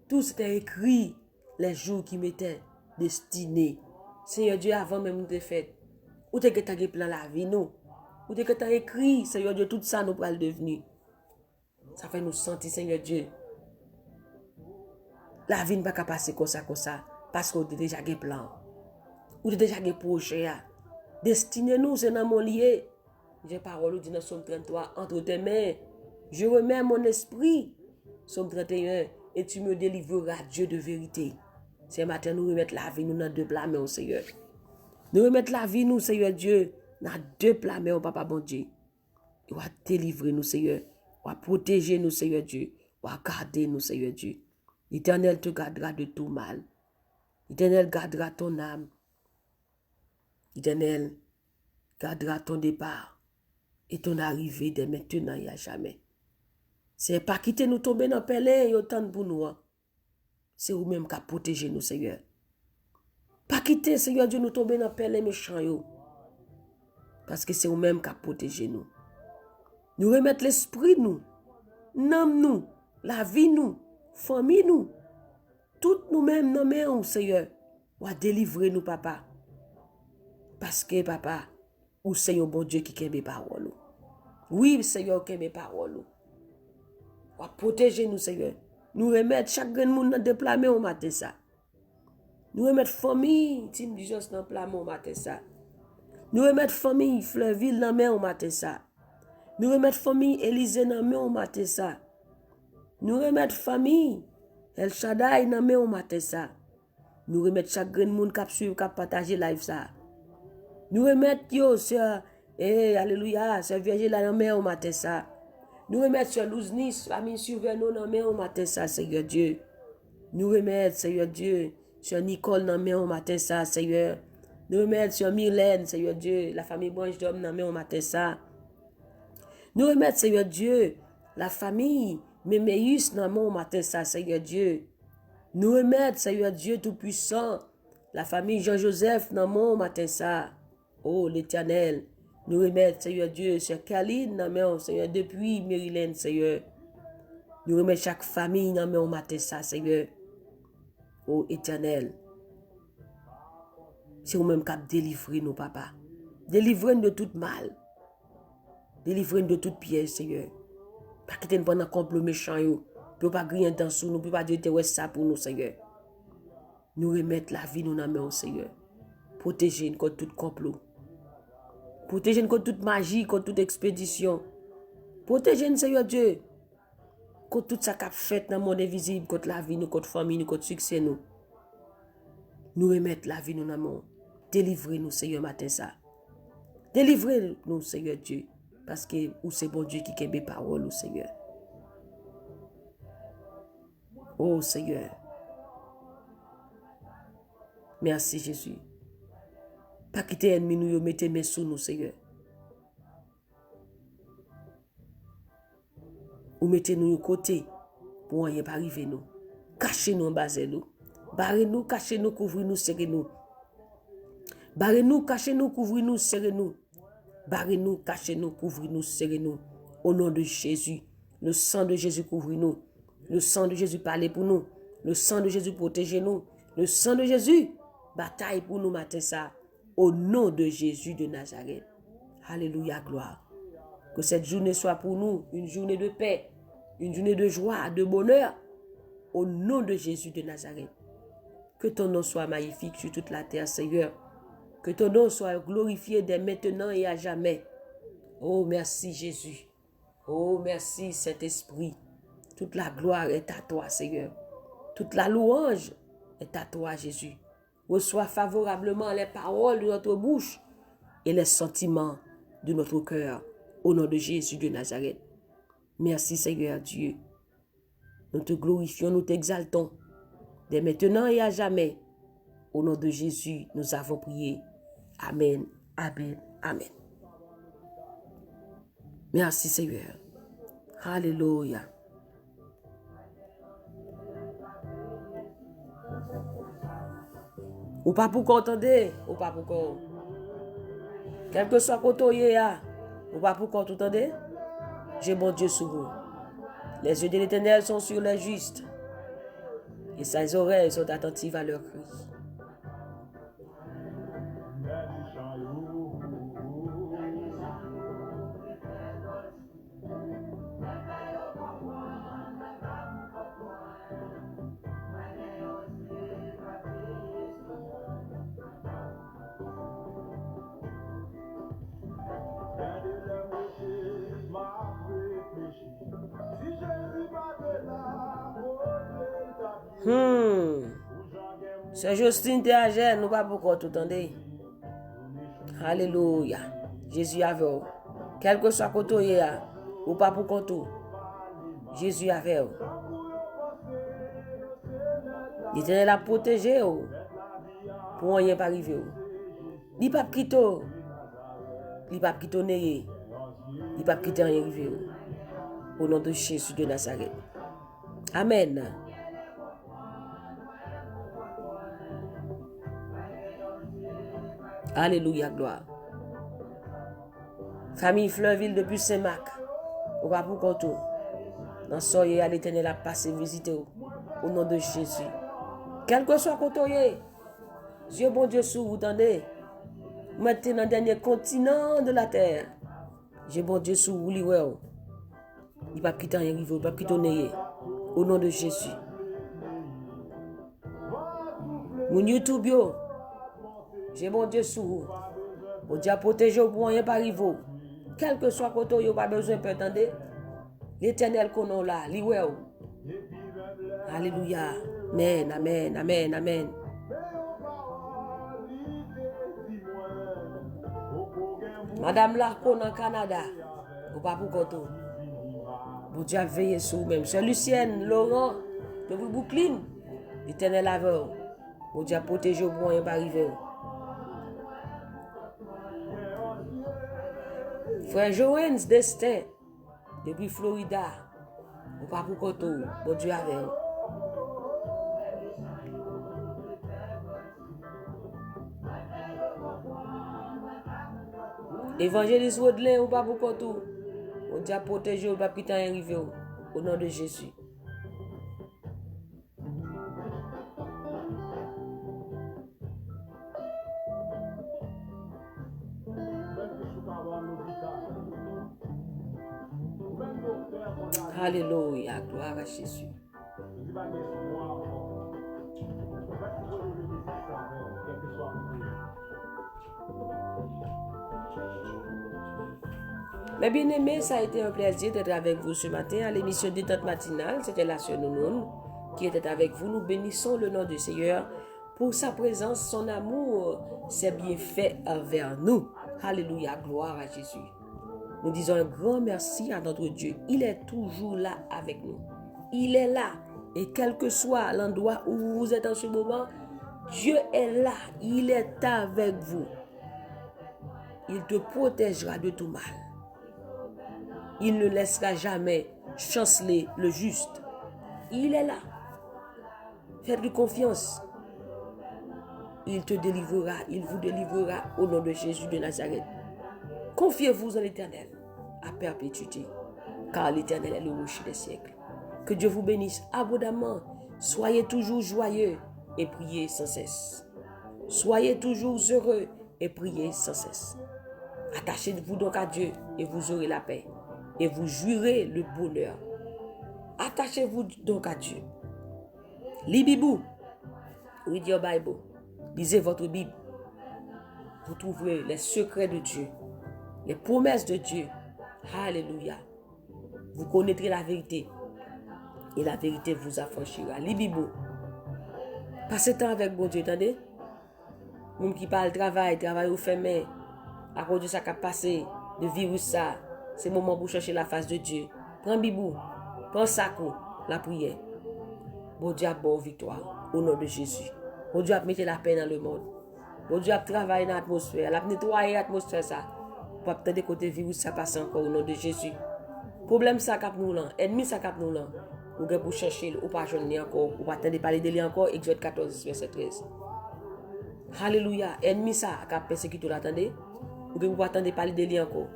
tout c'était écrit les jours qui m'étaient destinés. Seigneur Dieu, avant même de fait, où t'es que t'as plan la vie, nous. Où t'es que t'as écrit, Seigneur Dieu, tout ça nous va le devenir. Ça fait nous sentir, Seigneur Dieu. La vie ne va pas passer comme ça, parce qu'on a déjà des plans. Ou déjà des projets. Destinez-nous, c'est dans mon lieu. J'ai parole dit dans Somme 33, entre tes mains, je remets mon esprit. Somme 31, et tu me délivreras, Dieu de vérité. Ce matin, nous remettons la vie, nous dans deux plats, mais au Seigneur. Nous remettons la vie, nous, Seigneur Dieu, dans deux plats, mais au Papa bon Dieu. Il va délivrer nous, Seigneur. Il va protéger nous, Seigneur Dieu. Il va garder nous, Seigneur Dieu. L'Éternel te gardera de tout mal. L'Éternel gardera ton âme. L'Éternel gardera ton départ et ton arrivée dès maintenant et à jamais. C'est pas quitter nous tomber dans le pelin et autant pour nous. C'est vous-même qui protégez nous, Seigneur. Pas quitter, Seigneur Dieu, nous tomber dans le pelin méchant. Parce que c'est vous-même qui protégez nous. Nous remettre l'esprit nous, l'âme nous, la vie nous, famille nous, toutes nous-mêmes dans mes mains, Seigneur, ou à délivrer nous, papa. Parce que, papa, ou Seigneur bon Dieu qui aime mes paroles. Oui, Seigneur, qui aime mes paroles. Ou à protéger nous, Seigneur. Nous remettre chaque monde dans le plat au matin ça. Nous remettre famille, Tim Dijos dans le plat au matin ça. Nous remettre famille, Fleurville dans le au matin ça. Nous remettre famille Élysée dans le matin ça. Nous remettre famille El Shaddai dans le matin ça. Nous remettre chaque monde qui suivre, qui partager live ça. Nous remettre yo sur alléluia, sur Vierge là dans le matin ça. Nous remettre sur Louznis, famille Surveno dans le matin ça, Seigneur Dieu. Nous remettre, Seigneur Dieu, sur Nicole dans le matin ça, Seigneur. Nous remettre sur Mylène, Seigneur Dieu, la famille Branche d'Homme dans le matin ça. Nous remettre, Seigneur Dieu, la famille Méméus dans le matin ça, Seigneur Dieu. Nous remettre, Seigneur Dieu Tout-Puissant, la famille Jean-Joseph dans le matin ça. Oh, l'Éternel. Nous remettre, Seigneur Dieu, sur Kaline dans le Seigneur, depuis Maryland, Seigneur. Nous remettre chaque famille dans le matin ça, Seigneur. Oh, Éternel. C'est vous-même qui délivrer nous, papa. Délivrez-nous de tout mal. Délivrez-nous de toute piège, Seigneur. Pas quitter nous pendant complot méchant, yo. Peut pas griller dans sous nous, peut pas dire ouais ça pour nous, Seigneur. Nous remettre la vie nous dans main, Seigneur. Protégez-nous contre tout complot. Protégez-nous contre toute magie, contre toute expédition. Protégez-nous, Seigneur Dieu. Contre tout ça qu'a fait dans le monde invisible, contre la vie, nous, contre la famille, nous, contre le succès, nous. Nous remettre la vie nous dans main. Délivrez-nous, Seigneur, matin ça. Délivrez-nous, Seigneur Dieu. Parce que c'est bon Dieu qui aime les paroles, Seigneur. Oh, Seigneur. Merci, Jésus. Pas quitter ennemi nous, mettez mes sous nous, Seigneur. Ou mettez-nous de côté pour rien pas arriver nous. Cachez-nous en bas de nous. Barrez-nous, cachez-nous, couvrez-nous, serrez-nous. Barrez-nous, cachez-nous, couvrez-nous, serrez-nous. Barrez-nous, cachez-nous, couvrez-nous, serrez-nous. Au nom de Jésus, le sang de Jésus couvre-nous. Le sang de Jésus parle pour nous. Le sang de Jésus protège-nous. Le sang de Jésus bataille pour nous matin ça. Au nom de Jésus de Nazareth. Alléluia, gloire. Que cette journée soit pour nous une journée de paix, une journée de joie, de bonheur. Au nom de Jésus de Nazareth. Que ton nom soit magnifique sur toute la terre, Seigneur. Que ton nom soit glorifié dès maintenant et à jamais. Oh, merci Jésus. Oh, merci Saint-Esprit. Toute la gloire est à toi, Seigneur. Toute la louange est à toi, Jésus. Reçois favorablement les paroles de notre bouche et les sentiments de notre cœur. Au nom de Jésus de Nazareth. Merci, Seigneur Dieu. Nous te glorifions, nous t'exaltons. Dès maintenant et à jamais. Au nom de Jésus, nous avons prié. Amen, amen, amen. Merci Seigneur. Alléluia. Ou pas pour qu'entendez, ou pas pour qu'on. Quel que soit côté, ou pas pour qu'on t'entendez. J'ai mon Dieu sur vous. Les yeux de l'Éternel sont sur les justes. Et ses oreilles sont attentives à leurs cris. C'est Justine Théagène, nous pas beaucoup tout entendre. Alléluia. Jésus avec vous. Quel que soit côté, ou pas pour compte. Jésus avec vous. L'Éternel a protégé vous. Pour rien pas arriver. Il pas quitter. Il pas quitter. Il pas quitter rien arriver. Au nom de Jésus de Nazareth. Amen. Alléluia, gloire. Famille Fleurville depuis Saint-Marc. On va pour compte. Dans soyez à l'Éternel a passé visiter au nom de Jésus. Quel que soit côté, Dieu bon Dieu sous vous tendez. Mettez dans le dernier continent de la terre. Dieu bon Dieu sous vous livrez. Il ne va pas quitter rien, il ne va pas quitter au nom de Jésus. Mon YouTube, j'ai bon Dieu sous vous. Bon Dieu protéger pour rien pas arriver. Quel que soit côté, il n'y a pas besoin de attendre. L'Éternel qu'on a là, livrez. Alléluia. Amen, amen, amen, amen. Madame Larcon en Canada, ou pas pour Koto. Bon Dieu a veillé sur vous-même. C'est Lucienne, Laurent, depuis Brooklyn. L'Éternel avec vous. Bon Dieu a protégé vous pour rien pas arriver. Frère Joëns Destin, depuis Florida, ou pas pour Koto. Bon Dieu avec vous. Évangéliste Rodlin, ou pas pour tout. On dit à protéger, ou pas quitter un arrivé au nom de Jésus. Alléluia, gloire à Jésus. Mes bien-aimés, ça a été un plaisir d'être avec vous ce matin à l'émission Détente matinale. C'était la sœur Nounoun qui était avec vous. Nous bénissons le nom du Seigneur pour sa présence, son amour, ses bienfaits envers nous. Alléluia, gloire à Jésus. Nous disons un grand merci à notre Dieu. Il est toujours là avec nous. Il est là. Et quel que soit l'endroit où vous êtes en ce moment, Dieu est là. Il est avec vous. Il te protégera de tout mal. Il ne laissera jamais chanceler le juste. Il est là. Faites-lui confiance. Il te délivrera, il vous délivrera au nom de Jésus de Nazareth. Confiez-vous en l'Éternel à perpétuité, car l'Éternel est le rocher des siècles. Que Dieu vous bénisse abondamment. Soyez toujours joyeux et priez sans cesse. Soyez toujours heureux et priez sans cesse. Attachez-vous donc à Dieu et vous aurez la paix. Et vous jouirez le bonheur. Attachez-vous donc à Dieu. Libibou. Read your Bible. Lisez votre Bible. Vous trouverez les secrets de Dieu. Les promesses de Dieu. Alléluia. Vous connaîtrez la vérité. Et la vérité vous affranchira. Libibou. Passez temps avec bon Dieu. Attendez. Moun qui parle travail au fermé. À cause de ça qui a passé. De virus ça. C'est le moment pour chercher la face de Dieu. Prends Bibou, prends Sakou, la prière. Bon Dieu a bonne victoire au nom de Jésus. Bon Dieu a mis la paix dans le monde. Bon Dieu a travaillé dans l'atmosphère. Il a nettoyé l'atmosphère ça. Pour attendre côté virus ça passe encore au nom de Jésus. Problème ça cap nous là, ennemi ça cap nous là. Ou bien pour chercher, ou pas jeûner encore, ou pas attendre parler de lui encore. Exode 14 verset 13. Alléluia. Ennemi ça cap persécuter l'attendez. Ou bien pour attendre parler de lui encore.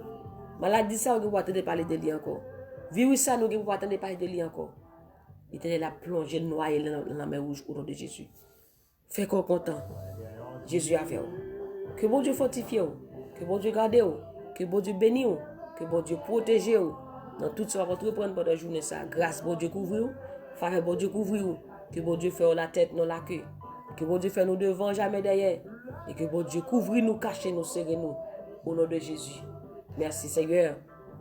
Maladie ça, nous ne pouvons pas parler de lui encore. Virus ça, nous ne pouvons pas parler de lui encore. L'Éternel a plongé, noyé dans la mer rouge au nom de Jésus. Fais qu'on content. Jésus a fait. Que bon Dieu fortifie, que bon Dieu garde, que bon Dieu bénisse, que bon Dieu protège. Dans tout ce qu'on va reprendre pendant la journée, ça. Grâce, bon Dieu couvre, faveur, bon Dieu couvre, que bon Dieu fait la tête, non la queue. Que bon Dieu fait nous devant, jamais derrière. Et que bon Dieu couvre nous, cache nous, serre nous. Au nom de Jésus. Merci Seigneur.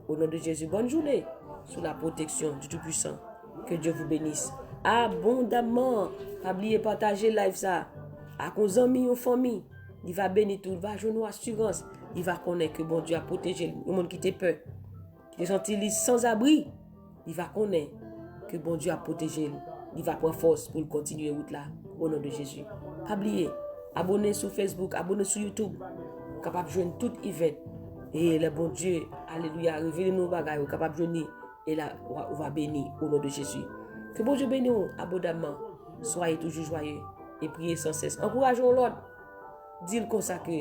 Au nom de Jésus, bonne journée. Sous la protection du Tout-Puissant. Que Dieu vous bénisse. abondamment. Pas oublier partager live ça. À cause amis ou famille, il va bénir tout, il va jouer une assurance, il va connaître que bon Dieu a protégé le monde qui était peur, qui est senti sans abri, il va connaître que bon Dieu a protégé lui. Il va prendre force pour continuer route là au nom de Jésus. Pas oublier, abonnez sur Facebook, abonnez sur YouTube, capable de joindre tout event. Et le bon Dieu, alléluia, révélez nos bagages, capable de joindre et là on va bénir au nom de Jésus. Que bon Dieu bénisse abondamment. Soyez toujours joyeux et priez sans cesse. Encourageons l'autre. Dis-le comme ça que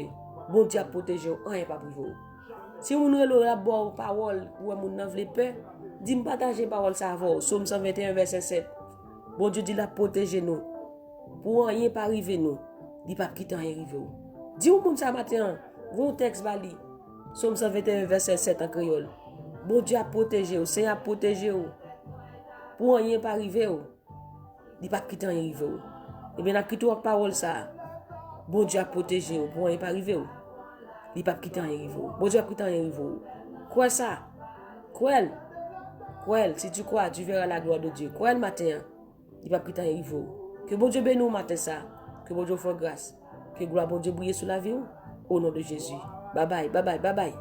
bon Dieu a protégé, rien pas privé. Si vous avez la bonne parole ou vous n'avez pas peur, dis-moi partager parole ça avant. Somme 121 verset 7. Bon Dieu dit la protéger nous. Pour rien pas arriver nous. Il pas quitter rien arriver. Dis-moi ça matin. Vos texte bali. Somme 121 verset 7 en créole. Bon Dieu a protégé vous, Seigneur a protégé vous. Pour rien pas arriver. Il pas quitter rien arriver. Et bien, la quitte parole ça. Bon Dieu a protégé vous, pour rien pas arriver. Il pas quitter rien arriver. Bon Dieu a quitter rien arriver. Quoi ça? Quoi? Si tu crois, tu verras la gloire de Dieu. Quoi le matin? Il pas quitter rien arriver. Que bon Dieu bénisse matin ça. Que bon Dieu fasse grâce. Que gloire bon Dieu brille sur la vie. Au nom de Jésus. Bye bye, bye bye, bye bye.